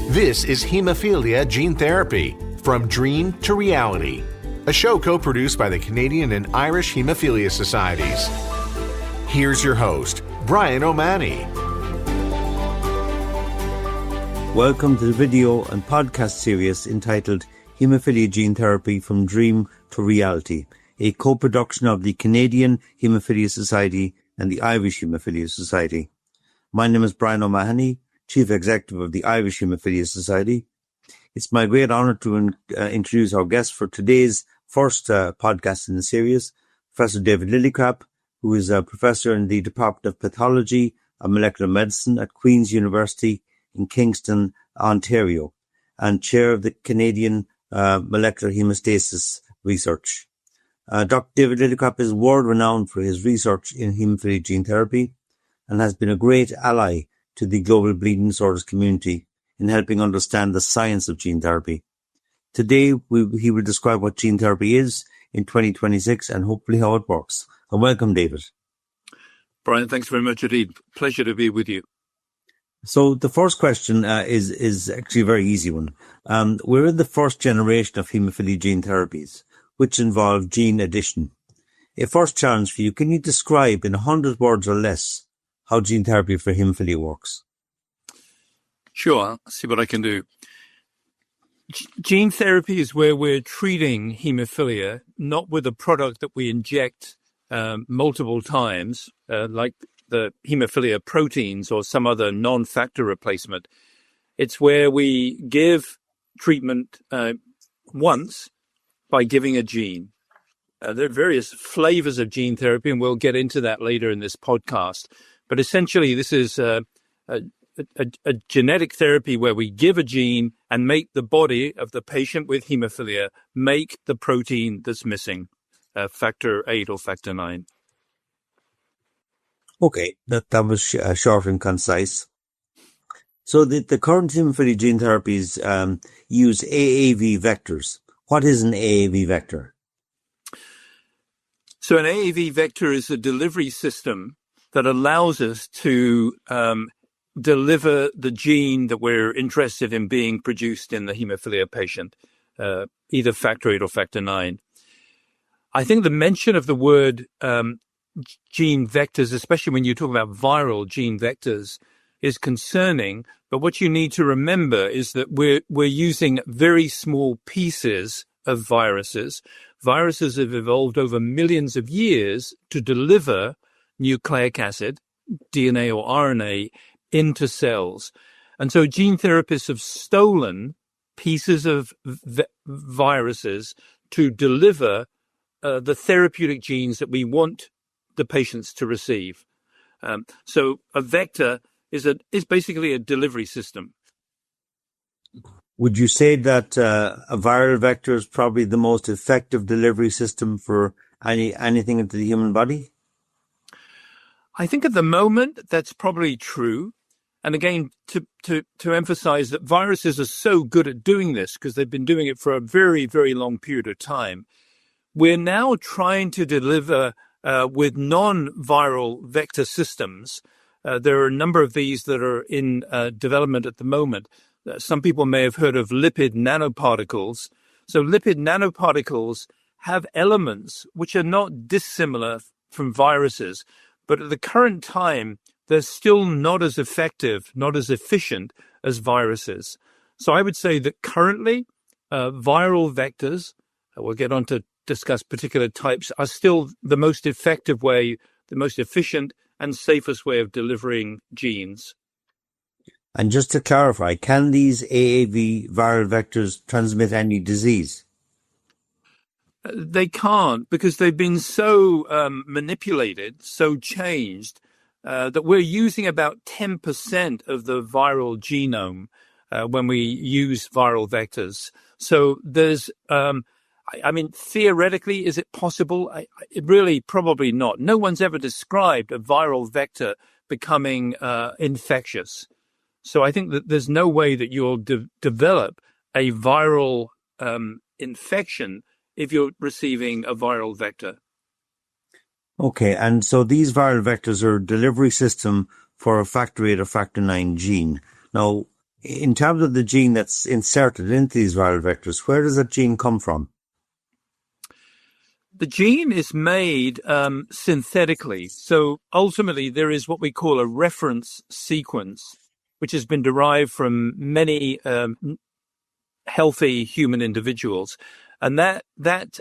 This is Haemophilia Gene Therapy, From Dream to Reality, a show co-produced by the Canadian and Irish Haemophilia Societies. Here's your host, Brian O'Mahony. Welcome to the video and podcast series entitled Haemophilia Gene Therapy, From Dream to Reality, a co-production of the Canadian Haemophilia Society and the Irish Haemophilia Society. My name is Brian O'Mahony, Chief Executive of the Irish Haemophilia Society. It's my great honour to introduce our guest for today's first podcast in the series, Professor David Lillicrap, who is a professor in the Department of Pathology and Molecular Medicine at Queen's University in Kingston, Ontario, and chair of the Canadian Molecular Hemostasis Research. Dr. David Lillicrap is world-renowned for his research in haemophilia gene therapy and has been a great ally to the global bleeding disorders community in helping understand the science of gene therapy. Today, he will describe what gene therapy is in 2026 and hopefully how it works. And welcome, David. Brian, thanks very much indeed. Pleasure to be with you. So the first question is actually a very easy one. We're in the first generation of haemophilia gene therapies, which involve gene addition. A first challenge for you, can you describe in 100 words or less how gene therapy for haemophilia works? Sure, I'll see what I can do. Gene therapy is where we're treating haemophilia, not with a product that we inject multiple times, like the haemophilia proteins or some other non-factor replacement. It's where we give treatment once by giving a gene. There are various flavors of gene therapy, and we'll get into that later in this podcast. But essentially, this is a genetic therapy where we give a gene and make the body of the patient with haemophilia make the protein that's missing, factor 8 or factor 9. Okay, that was short and concise. So the current haemophilia gene therapies use AAV vectors. What is an AAV vector? So an AAV vector is a delivery system that allows us to deliver the gene that we're interested in being produced in the haemophilia patient, either factor 8 or factor 9. I think the mention of the word gene vectors, especially when you talk about viral gene vectors, is concerning. But what you need to remember is that we're using very small pieces of viruses. Viruses have evolved over millions of years to deliver nucleic acid, DNA or RNA, into cells. And so gene therapists have stolen pieces of viruses to deliver the therapeutic genes that we want the patients to receive. So a vector is basically a delivery system. Would you say that a viral vector is probably the most effective delivery system for anything into the human body? I think at the moment that's probably true. And again, to emphasize that viruses are so good at doing this because they've been doing it for a very, very long period of time. We're now trying to deliver with non-viral vector systems. There are a number of these that are in development at the moment. Some people may have heard of lipid nanoparticles. So lipid nanoparticles have elements which are not dissimilar from viruses, but at the current time, they're still not as effective, not as efficient as viruses. So I would say that currently, viral vectors, we'll get on to discuss particular types, are still the most effective way, the most efficient and safest way of delivering genes. And just to clarify, can these AAV viral vectors transmit any disease? They can't, because they've been so manipulated, so changed, that we're using about 10% of the viral genome when we use viral vectors. So there's, theoretically, is it possible? Really, probably not. No one's ever described a viral vector becoming infectious. So I think that there's no way that you'll develop a viral infection if you're receiving a viral vector. Okay, and so these viral vectors are a delivery system for a factor 8 or factor 9 gene. Now, In terms of the gene that's inserted into these viral vectors, where does that gene come from? The gene is made synthetically. So ultimately, there is what we call a reference sequence, which has been derived from many healthy human individuals. And that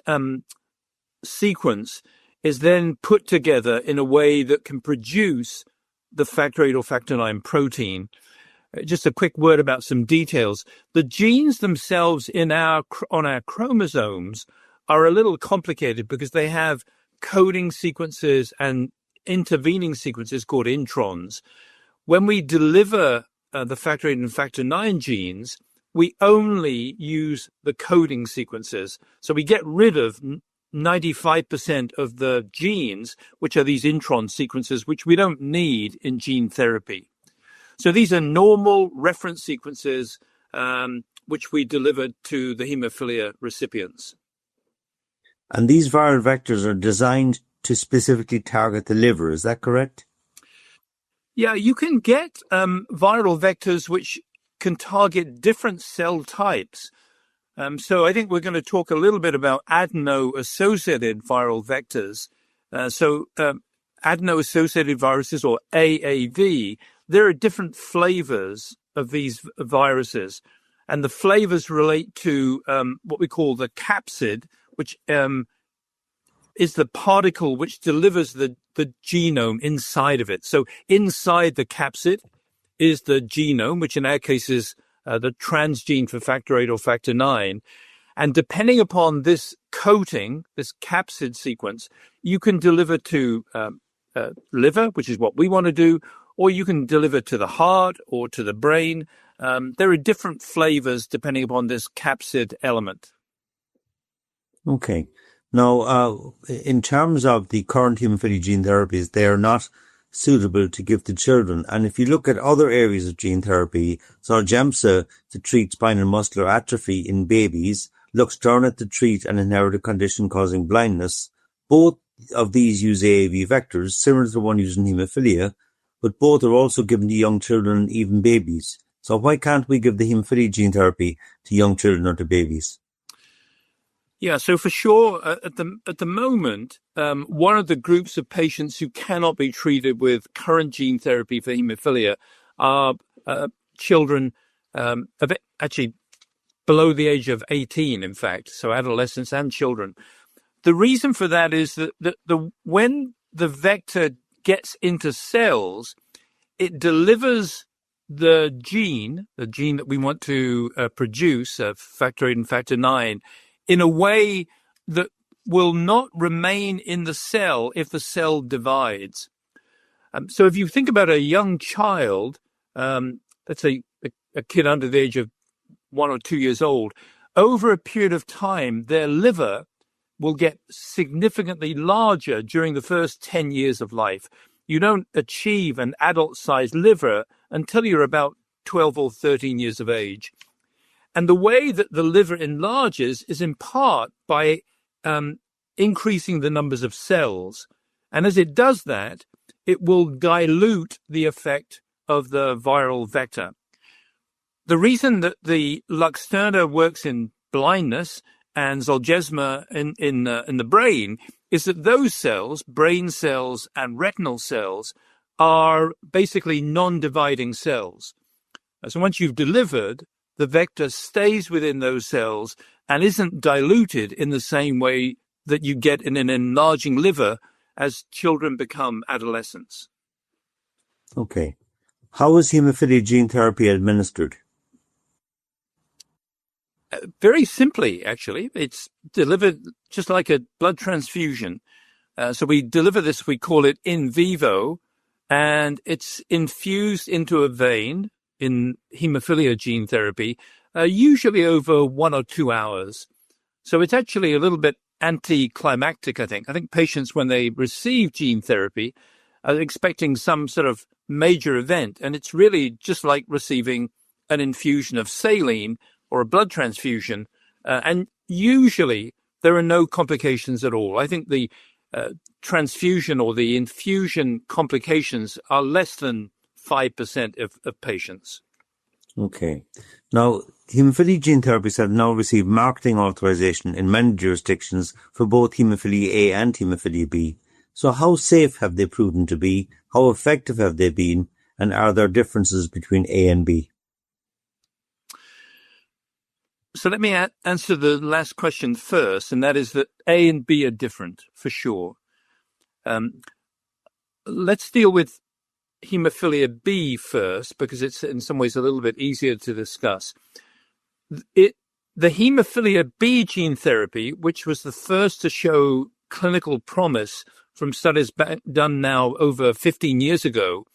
sequence is then put together in a way that can produce the factor VIII or factor IX protein. Just a quick word about some details. The genes themselves on our chromosomes are a little complicated because they have coding sequences and intervening sequences called introns. When we deliver the factor VIII and factor IX genes, we only use the coding sequences. So we get rid of 95% of the genes, which are these intron sequences, which we don't need in gene therapy. So these are normal reference sequences, which we delivered to the haemophilia recipients. And these viral vectors are designed to specifically target the liver, is that correct? Yeah, you can get viral vectors which can target different cell types. So I think we're going to talk a little bit about adeno-associated viral vectors. Adeno-associated viruses, or AAV, there are different flavors of these viruses. And the flavors relate to what we call the capsid, which is the particle which delivers the genome inside of it. So inside the capsid is the genome, which in our case is the transgene for factor VIII or factor IX. And depending upon this coating, this capsid sequence, you can deliver to liver, which is what we want to do, or you can deliver to the heart or to the brain. There are different flavors depending upon this capsid element. Okay. Now, in terms of the current haemophilia gene therapies, they are not suitable to give to children. And if you look at other areas of gene therapy, Zolgensma to treat spinal muscular atrophy in babies, Luxturna to treat an inherited condition causing blindness. Both of these use AAV vectors, similar to the one used in haemophilia, but both are also given to young children and even babies. So why can't we give the haemophilia gene therapy to young children or to babies? Yeah, so for sure, at the moment, one of the groups of patients who cannot be treated with current gene therapy for haemophilia are children, actually below the age of 18, in fact, so adolescents and children. The reason for that is that when the vector gets into cells, it delivers the gene that we want to produce, factor VIII and factor IX, in a way that will not remain in the cell if the cell divides. So if you think about a young child, let's say a kid under the age of 1 or 2 years old, over a period of time, their liver will get significantly larger during the first 10 years of life. You don't achieve an adult-sized liver until you're about 12 or 13 years of age. And the way that the liver enlarges is in part by increasing the numbers of cells. And as it does that, it will dilute the effect of the viral vector. The reason that the Luxturna works in blindness and Zolgensma in the brain is that those cells, brain cells and retinal cells, are basically non-dividing cells. So once you've delivered, the vector stays within those cells and isn't diluted in the same way that you get in an enlarging liver as children become adolescents. Okay. How is haemophilia gene therapy administered? Very simply, actually. It's delivered just like a blood transfusion. So we deliver this, we call it in vivo, and it's infused into a vein in haemophilia gene therapy, usually over 1 or 2 hours. So it's actually a little bit anticlimactic, I think. I think patients, when they receive gene therapy, are expecting some sort of major event, and it's really just like receiving an infusion of saline or a blood transfusion, and usually there are no complications at all. I think the transfusion or the infusion complications are less than 5% of patients. Okay. Now, haemophilia gene therapies have now received marketing authorization in many jurisdictions for both haemophilia A and haemophilia B. So how safe have they proven to be? How effective have they been? And are there differences between A and B? So let me answer the last question first, and that is that A and B are different, for sure. Let's deal with Haemophilia B first, because it's in some ways a little bit easier to discuss. The Haemophilia B gene therapy, which was the first to show clinical promise from studies done now over 15 years ago,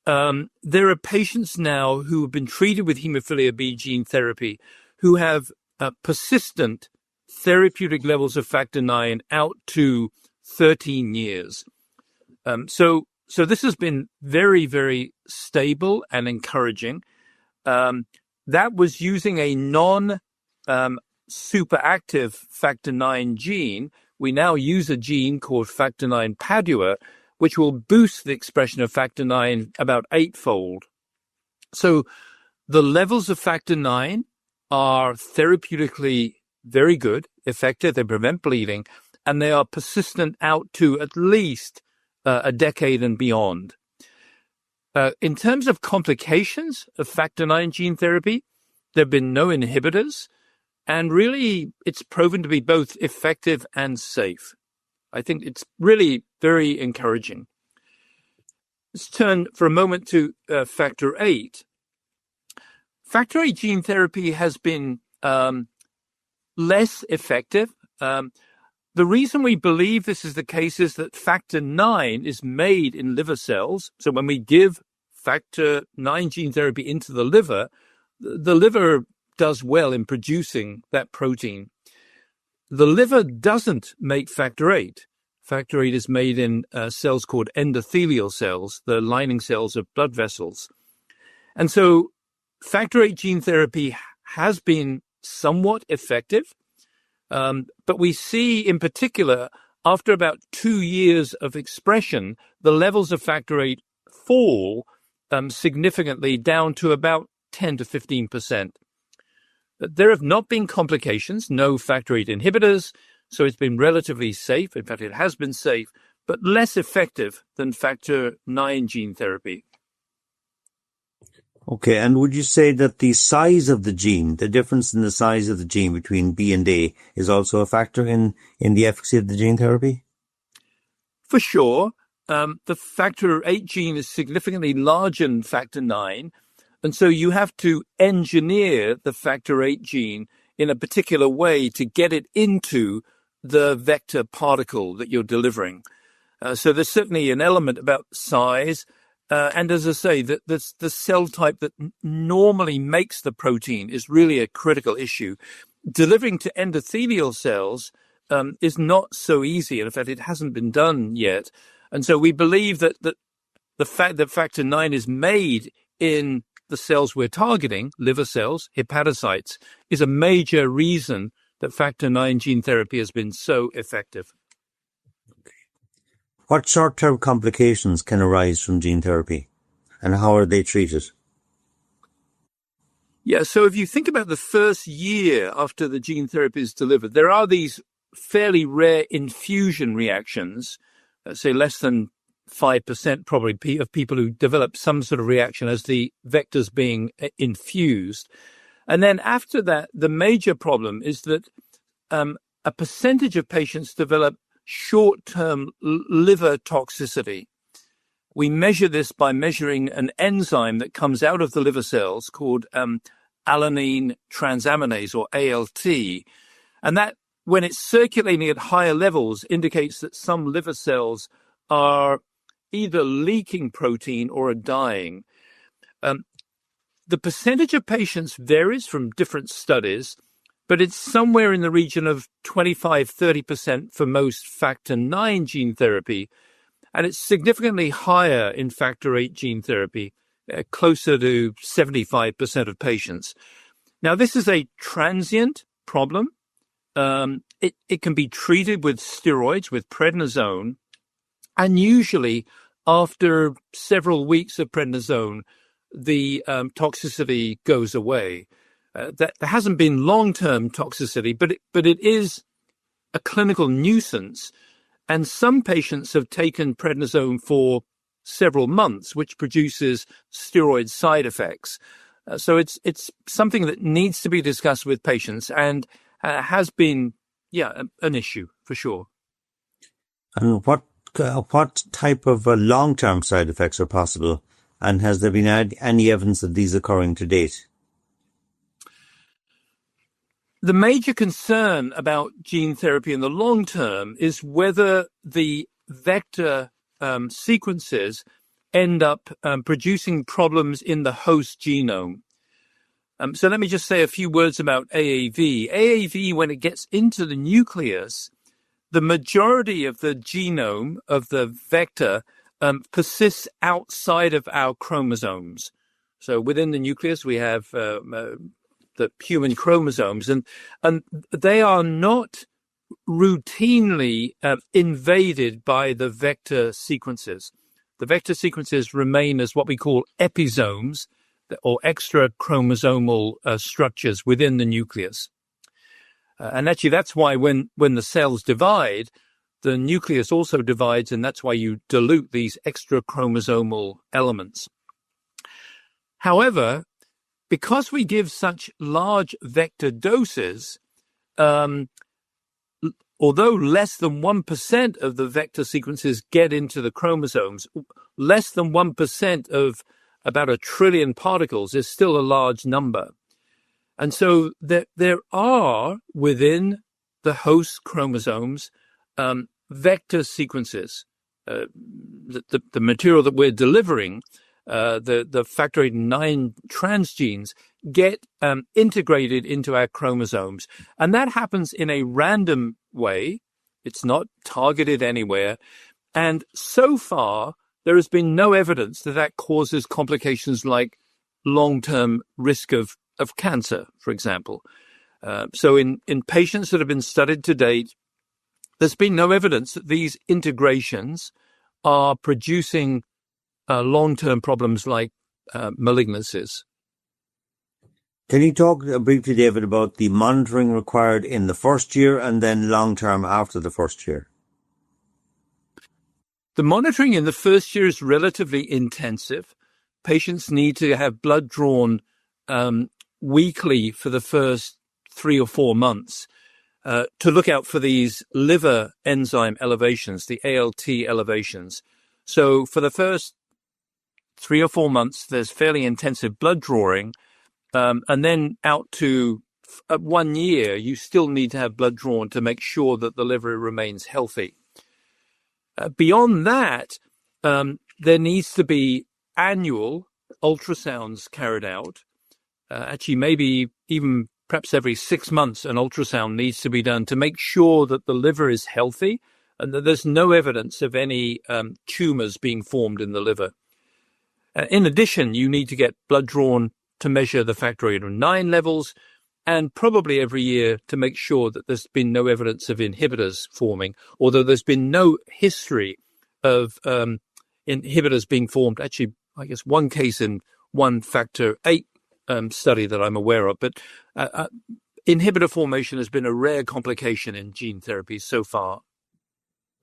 there are patients now who have been treated with Haemophilia B gene therapy who have persistent therapeutic levels of factor IX out to 13 years. So this has been very, very stable and encouraging. That was using a non-superactive factor IX gene. We now use a gene called factor IX Padua, which will boost the expression of factor IX about 8-fold. So the levels of factor IX are therapeutically very good, effective, they prevent bleeding, and they are persistent out to at least a decade and beyond. In terms of complications of factor IX gene therapy, there have been no inhibitors, and really it's proven to be both effective and safe. I think it's really very encouraging. Let's turn for a moment to factor VIII. Factor VIII gene therapy has been less effective. The reason we believe this is the case is that factor IX is made in liver cells. So when we give factor IX gene therapy into the liver does well in producing that protein. The liver doesn't make factor VIII. Factor VIII is made in cells called endothelial cells, the lining cells of blood vessels. And so factor VIII gene therapy has been somewhat effective. But we see in particular, after about 2 years of expression, the levels of factor VIII fall significantly down to about 10 to 15%. There have not been complications, no factor VIII inhibitors, so it's been relatively safe. In fact, it has been safe, but less effective than factor IX gene therapy. Okay, and would you say that the size of the gene, the difference in the size of the gene between B and A, is also a factor in the efficacy of the gene therapy? For sure. The factor VIII gene is significantly larger than factor IX, and so you have to engineer the factor VIII gene in a particular way to get it into the vector particle that you're delivering. So there's certainly an element about size. And as I say, the cell type that normally makes the protein is really a critical issue. Delivering to endothelial cells is not so easy. And in fact, it hasn't been done yet. And so we believe that the fact that factor IX is made in the cells we're targeting, liver cells, hepatocytes, is a major reason that factor IX gene therapy has been so effective. What short-term complications can arise from gene therapy, and how are they treated? Yeah, so if you think about the first year after the gene therapy is delivered, there are these fairly rare infusion reactions, say less than 5% probably of people who develop some sort of reaction as the vector's being infused. And then after that, the major problem is that a percentage of patients develop short-term liver toxicity. We measure this by measuring an enzyme that comes out of the liver cells called alanine transaminase, or ALT. And that, when it's circulating at higher levels, indicates that some liver cells are either leaking protein or are dying. The percentage of patients varies from different studies, but it's somewhere in the region of 25-30% for most factor IX gene therapy, and it's significantly higher in factor VIII gene therapy, closer to 75% of patients. Now, this is a transient problem. It can be treated with steroids, with prednisone, and usually after several weeks of prednisone, the toxicity goes away. There hasn't been long-term toxicity, but it is a clinical nuisance. And some patients have taken prednisone for several months, which produces steroid side effects. So it's something that needs to be discussed with patients, and has been, an issue for sure. And what type of long-term side effects are possible, and has there been any evidence of these occurring to date? The major concern about gene therapy in the long term is whether the vector sequences end up producing problems in the host genome. So let me just say a few words about AAV. AAV, when it gets into the nucleus, the majority of the genome of the vector persists outside of our chromosomes. So within the nucleus, we have the human chromosomes, and they are not routinely invaded by the vector sequences. The vector sequences remain as what we call episomes, or extra chromosomal structures within the nucleus. And actually, that's why when the cells divide, the nucleus also divides, and that's why you dilute these extra chromosomal elements. However, because we give such large vector doses, although less than 1% of the vector sequences get into the chromosomes, less than 1% of about 1 trillion particles is still a large number. And so there are within the host chromosomes vector sequences. The material that we're delivering, the factor IX transgenes, get integrated into our chromosomes. And that happens in a random way. It's not targeted anywhere. And so far, there has been no evidence that causes complications like long-term risk of cancer, for example. So in patients that have been studied to date, there's been no evidence that these integrations are producing long-term problems like malignancies. Can you talk briefly, David, about the monitoring required in the first year and then long-term after the first year? The monitoring in the first year is relatively intensive. Patients need to have blood drawn weekly for the first 3 or 4 months to look out for these liver enzyme elevations, the ALT elevations. So for the first 3 or 4 months, there's fairly intensive blood drawing. And then out to 1 year, you still need to have blood drawn to make sure that the liver remains healthy. Beyond that, there needs to be annual ultrasounds carried out. Actually, maybe even perhaps every 6 months, an ultrasound needs to be done to make sure that the liver is healthy and that there's no evidence of any tumors being formed in the liver. In addition, you need to get blood drawn to measure the factor IX levels, and probably every year to make sure that there's been no evidence of inhibitors forming, although there's been no history of inhibitors being formed. Actually, I guess one case in one factor VIII study that I'm aware of, but inhibitor formation has been a rare complication in gene therapy so far.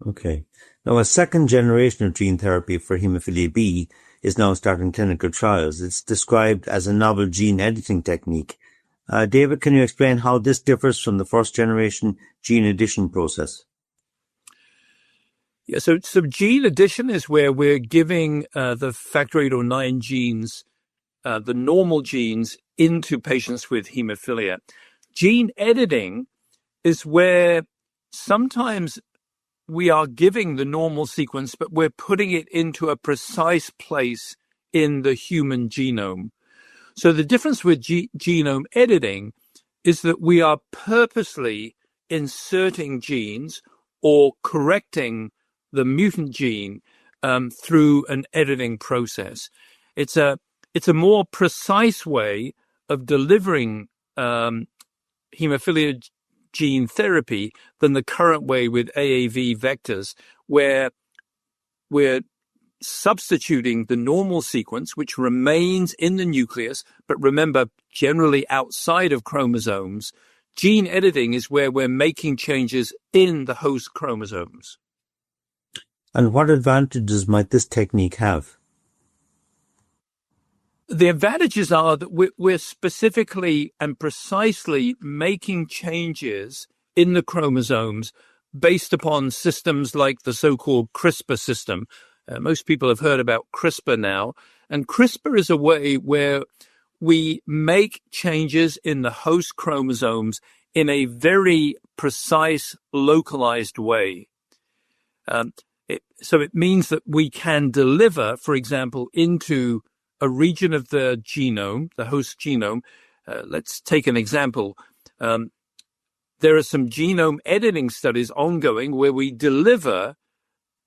Okay. Now, a second generation of gene therapy for haemophilia B is now starting clinical trials. It's described as a novel gene editing technique. David, can you explain how this differs from the first generation gene addition process? Yeah, so gene addition is where we're giving the factor VIII or IX genes, the normal genes, into patients with haemophilia. Gene editing is where sometimes we are giving the normal sequence, but we're putting it into a precise place in the human genome. So the difference with genome editing is that we are purposely inserting genes or correcting the mutant gene through an editing process. It's a more precise way of delivering haemophilia gene therapy than the current way with AAV vectors, where we're substituting the normal sequence, which remains in the nucleus, but remember, generally outside of chromosomes. Gene editing is where we're making changes in the host chromosomes. And what advantages might this technique have? The advantages are that we're specifically and precisely making changes in the chromosomes based upon systems like the so-called CRISPR system. Most people have heard about CRISPR now, and CRISPR is a way where we make changes in the host chromosomes in a very precise, localized way. So it means that we can deliver, for example, into a region of the genome, the host genome. Let's take an example. There are some genome editing studies ongoing where we deliver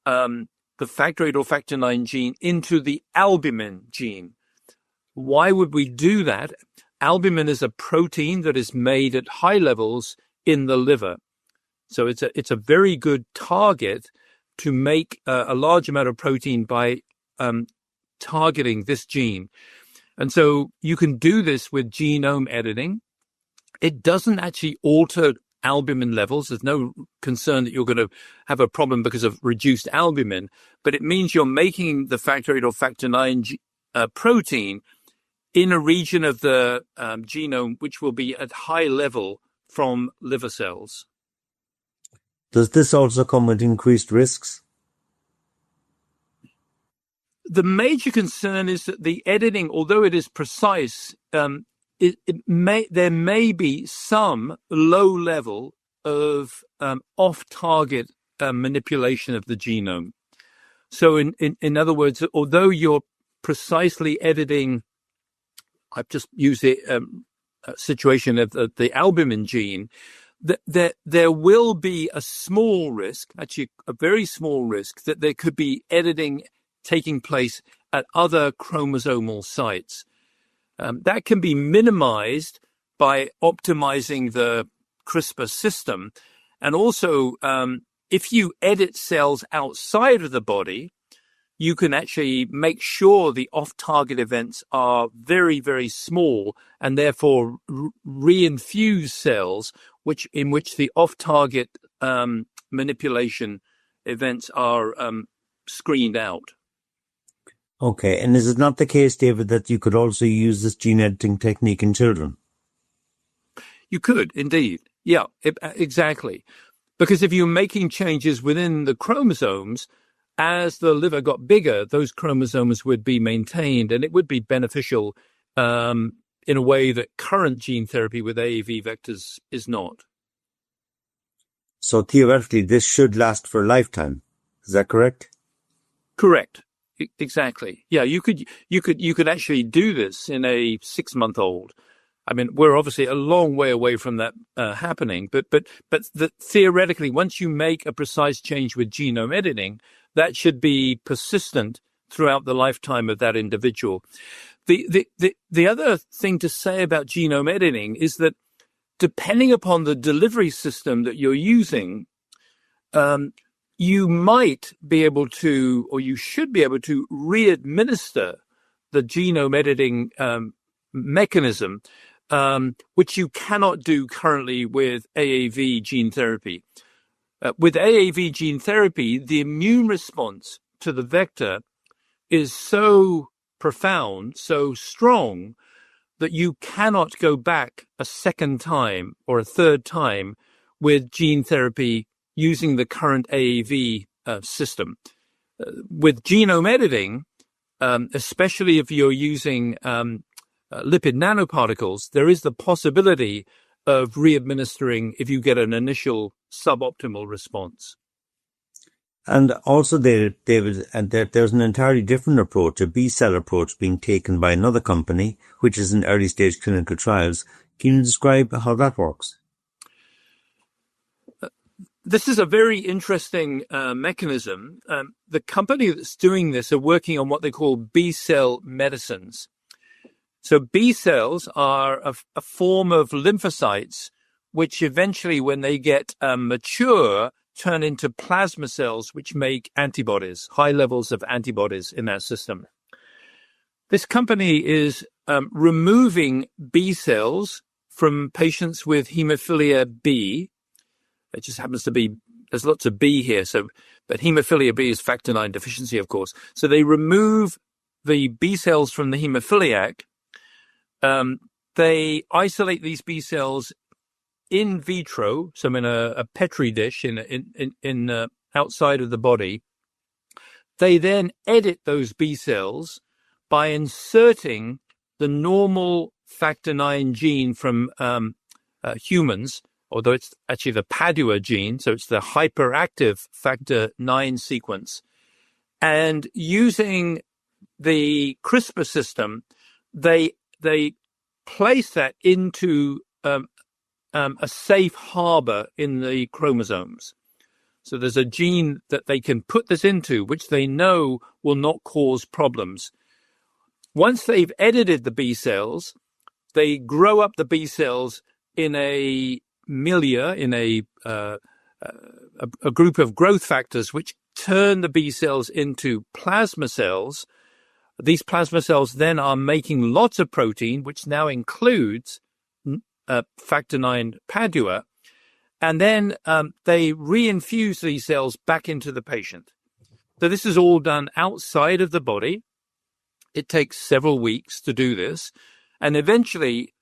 the factor VIII or factor IX gene into the albumin gene. Why would we do that? Albumin is a protein that is made at high levels in the liver. So it's a very good target to make a large amount of protein by targeting this gene. And so you can do this with genome editing. It doesn't actually alter albumin levels. There's no concern that you're going to have a problem because of reduced albumin, but it means you're making the factor VIII or factor IX protein in a region of the genome which will be at high level from liver cells. Does this also come with increased risks? The major concern is that the editing, although it is precise, there may be some low level of off-target manipulation of the genome. So in other words, although you're precisely editing, I've just used the situation of the albumin gene, there will be a small risk, actually a very small risk, that there could be editing taking place at other chromosomal sites. That can be minimized by optimizing the CRISPR system. And also, if you edit cells outside of the body, you can actually make sure the off-target events are very, very small and therefore reinfuse cells in which the off-target manipulation events are screened out. Okay, and is it not the case, David, that you could also use this gene editing technique in children? You could, indeed. Yeah, exactly. Because if you're making changes within the chromosomes, as the liver got bigger, those chromosomes would be maintained, and it would be beneficial in a way that current gene therapy with AAV vectors is not. So theoretically, this should last for a lifetime. Is that correct? Correct. Exactly. Yeah, you could actually do this in a 6-month-old. I mean, we're obviously a long way away from that happening, but theoretically, once you make a precise change with genome editing, that should be persistent throughout the lifetime of that individual. The other thing to say about genome editing is that depending upon the delivery system that you're using, you might be able to, or you should be able to, re-administer the genome editing mechanism, which you cannot do currently with AAV gene therapy. With AAV gene therapy, the immune response to the vector is so profound, so strong, that you cannot go back a second time or a third time with gene therapy using the current AAV system. With genome editing, especially if you're using lipid nanoparticles, there is the possibility of re-administering if you get an initial suboptimal response. And also, David, there's an entirely different approach, a B-cell approach being taken by another company, which is in early stage clinical trials. Can you describe how that works? This is a very interesting mechanism. The company that's doing this are working on what they call B-cell medicines. So B cells are a form of lymphocytes, which eventually, when they get mature, turn into plasma cells which make antibodies, high levels of antibodies in that system. This company is removing B cells from patients with Haemophilia B. It just happens to be, there's lots of B here, but Haemophilia B is factor IX deficiency, of course. So they remove the B cells from the hemophiliac. They isolate these B cells in vitro, so in a Petri dish in outside of the body. They then edit those B cells by inserting the normal factor IX gene from humans, although it's actually the Padua gene, so it's the hyperactive factor IX sequence. And using the CRISPR system, they place that into a safe harbor in the chromosomes. So there's a gene that they can put this into, which they know will not cause problems. Once they've edited the B cells, they grow up the B cells in a milieu, in a group of growth factors, which turn the B cells into plasma cells. These plasma cells then are making lots of protein, which now includes factor IX Padua, and then they reinfuse these cells back into the patient. So this is all done outside of the body. It takes several weeks to do this, and eventually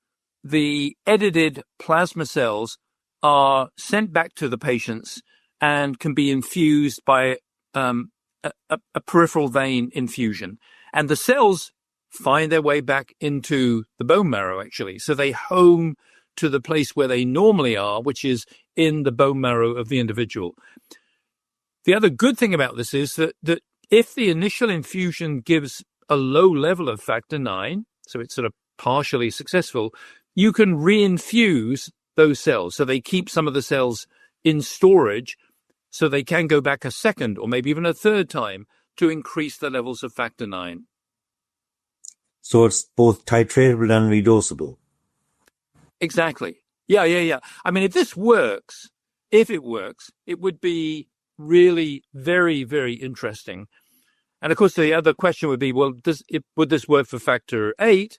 the edited plasma cells are sent back to the patients and can be infused by a peripheral vein infusion. And the cells find their way back into the bone marrow, actually. So they home to the place where they normally are, which is in the bone marrow of the individual. The other good thing about this is that if the initial infusion gives a low level of factor IX, so it's sort of partially successful, you can reinfuse those cells. So they keep some of the cells in storage so they can go back a second or maybe even a third time to increase the levels of factor IX. So it's both titratable and redosable. Exactly. Yeah. I mean, if it works, it would be really very, very interesting. And of course, the other question would be, well, would this work for factor VIII?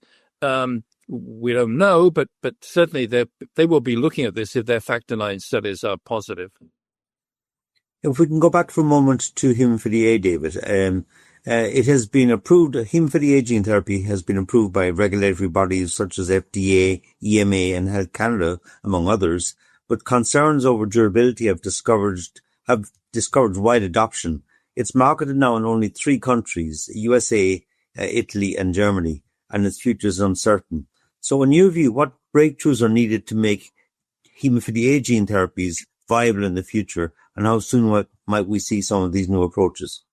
We don't know, but certainly they will be looking at this if their factor IX studies are positive. If we can go back for a moment to Haemophilia A, David, it has been approved, Haemophilia Gene Therapy has been approved by regulatory bodies such as FDA, EMA and Health Canada, among others, but concerns over durability have discouraged wide adoption. It's marketed now in only 3 countries, USA, Italy and Germany, and its future is uncertain. So in your view, what breakthroughs are needed to make Haemophilia A gene therapies viable in the future, and how soon might we see some of these new approaches?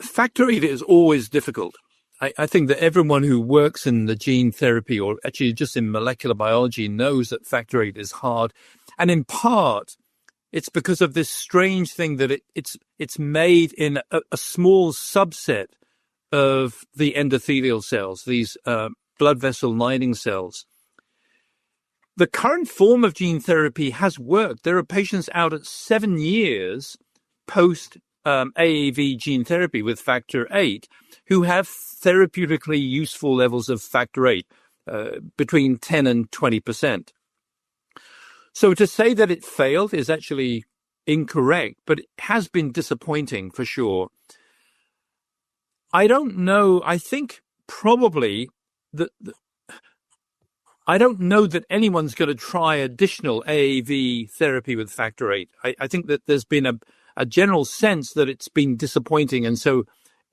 Factor VIII is always difficult. I think that everyone who works in the gene therapy or actually just in molecular biology knows that factor VIII is hard. And in part, it's because of this strange thing that it's made in a small subset of the endothelial cells, these blood vessel lining cells. The current form of gene therapy has worked. There are patients out at 7 years post AAV gene therapy with factor VIII who have therapeutically useful levels of factor VIII, between 10 and 20%. So to say that it failed is actually incorrect, but it has been disappointing for sure. I don't know. I think probably that I don't know that anyone's going to try additional AAV therapy with factor VIII. I think that there's been a general sense that it's been disappointing, and so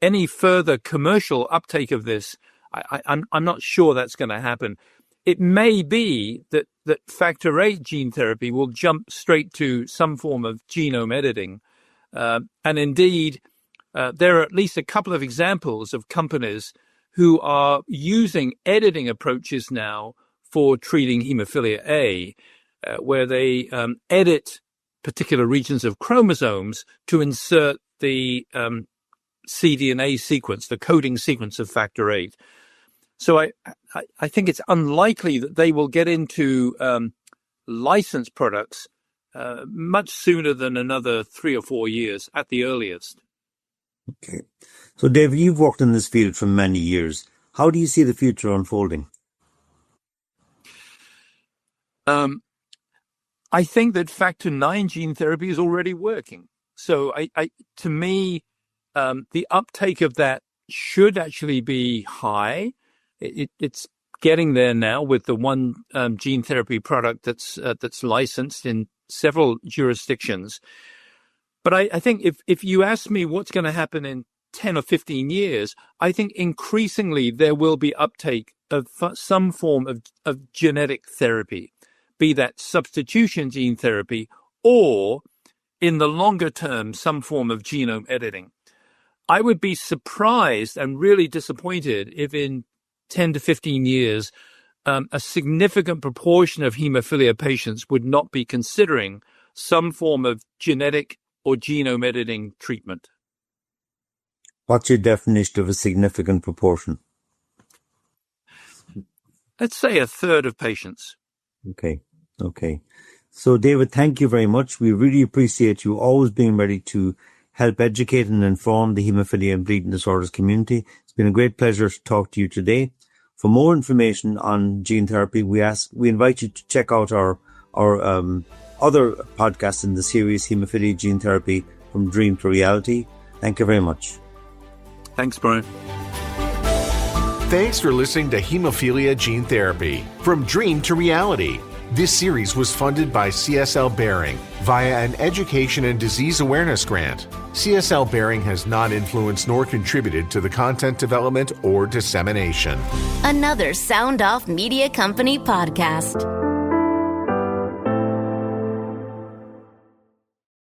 any further commercial uptake of this, I'm not sure that's going to happen. It may be that factor VIII gene therapy will jump straight to some form of genome editing, and indeed, there are at least a couple of examples of companies who are using editing approaches now for treating Haemophilia A, where they edit particular regions of chromosomes to insert the cDNA sequence, the coding sequence of factor VIII. So I think it's unlikely that they will get into licensed products much sooner than another 3 or 4 years at the earliest. Okay. So, Dave, you've worked in this field for many years. How do you see the future unfolding? I think that factor 9 gene therapy is already working. So to me, the uptake of that should actually be high. It's getting there now with the one gene therapy product that's licensed in several jurisdictions. But I think if you ask me what's going to happen in 10 or 15 years, I think increasingly there will be uptake of some form of genetic therapy, be that substitution gene therapy or, in the longer term, some form of genome editing. I would be surprised and really disappointed if in 10 to 15 years, a significant proportion of haemophilia patients would not be considering some form of genetic or genome editing treatment. What's your definition of a significant proportion? Let's say a third of patients. Okay. So, David, thank you very much. We really appreciate you always being ready to help educate and inform the haemophilia and bleeding disorders community. It's been a great pleasure to talk to you today. For more information on gene therapy, we invite you to check out our other podcasts in the series Haemophilia Gene Therapy from Dream to Reality. Thank you very much. Thanks, Brian. Thanks for listening to Haemophilia Gene Therapy from Dream to Reality. This series was funded by CSL Behring via an Education and Disease Awareness Grant. CSL Behring has not influenced nor contributed to the content development or dissemination. Another Sound Off Media Company podcast.